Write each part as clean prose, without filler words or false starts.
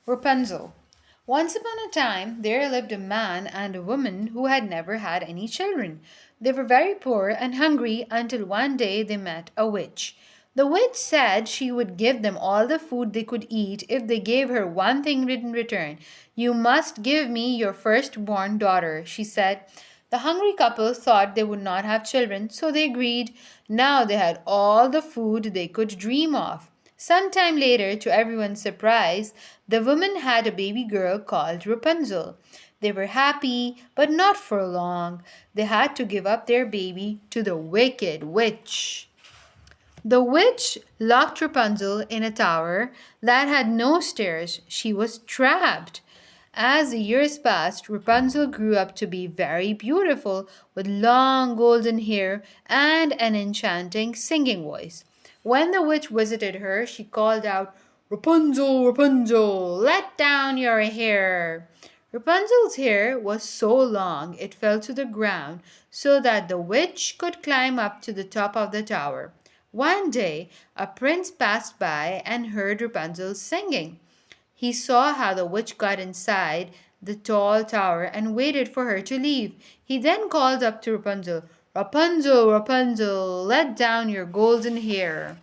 Rapunzel. Once upon a time, there lived a man and a woman who had never had any children. They were very poor and hungry until one day they met a witch. The witch said she would give them all the food they could eat if they gave her one thing in return. You must give me your firstborn daughter, she said. The hungry couple thought they would not have children, so they agreed. Now they had all the food they could dream of. Some time later, to everyone's surprise, the woman had a baby girl called Rapunzel. They were happy, but not for long. They had to give up their baby to the wicked witch. The witch locked Rapunzel in a tower that had no stairs. She was trapped. As the years passed, Rapunzel grew up to be very beautiful with long golden hair and an enchanting singing voice. When the witch visited her, she called out, Rapunzel, Rapunzel, let down your hair. Rapunzel's hair was so long it fell to the ground so that the witch could climb up to the top of the tower. One day, a prince passed by and heard Rapunzel singing. He saw how the witch got inside the tall tower and waited for her to leave. He then called up to Rapunzel, Rapunzel, Rapunzel, let down your golden hair.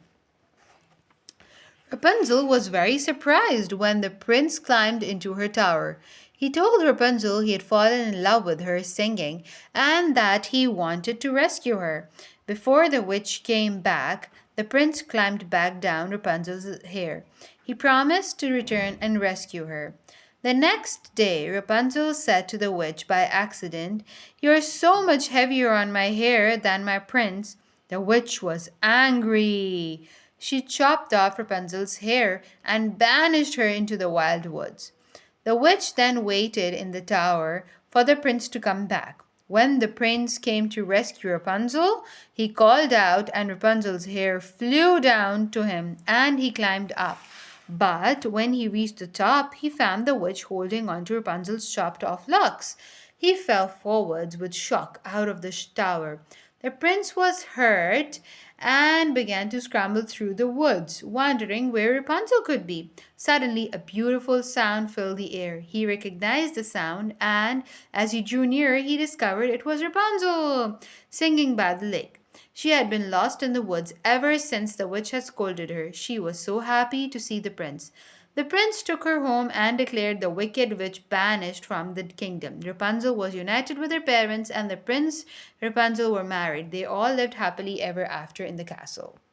Rapunzel was very surprised when the prince climbed into her tower. He told Rapunzel he had fallen in love with her singing and that he wanted to rescue her. Before the witch came back, the prince climbed back down Rapunzel's hair. He promised to return and rescue her. The next day, Rapunzel said to the witch by accident, You are so much heavier on my hair than my prince. The witch was angry. She chopped off Rapunzel's hair and banished her into the wild woods. The witch then waited in the tower for the prince to come back. When the prince came to rescue Rapunzel, he called out, and Rapunzel's hair flew down to him, and he climbed up. But when he reached the top, he found the witch holding on to Rapunzel's chopped off locks. He fell forwards with shock out of the tower. The prince was hurt and began to scramble through the woods, wondering where Rapunzel could be. Suddenly, a beautiful sound filled the air. He recognized the sound, and as he drew nearer, he discovered it was Rapunzel, singing by the lake. She had been lost in the woods ever since the witch had scolded her. She was so happy to see the prince. The prince took her home and declared the wicked witch banished from the kingdom. Rapunzel was united with her parents, and the prince Rapunzel were married. They all lived happily ever after in the castle.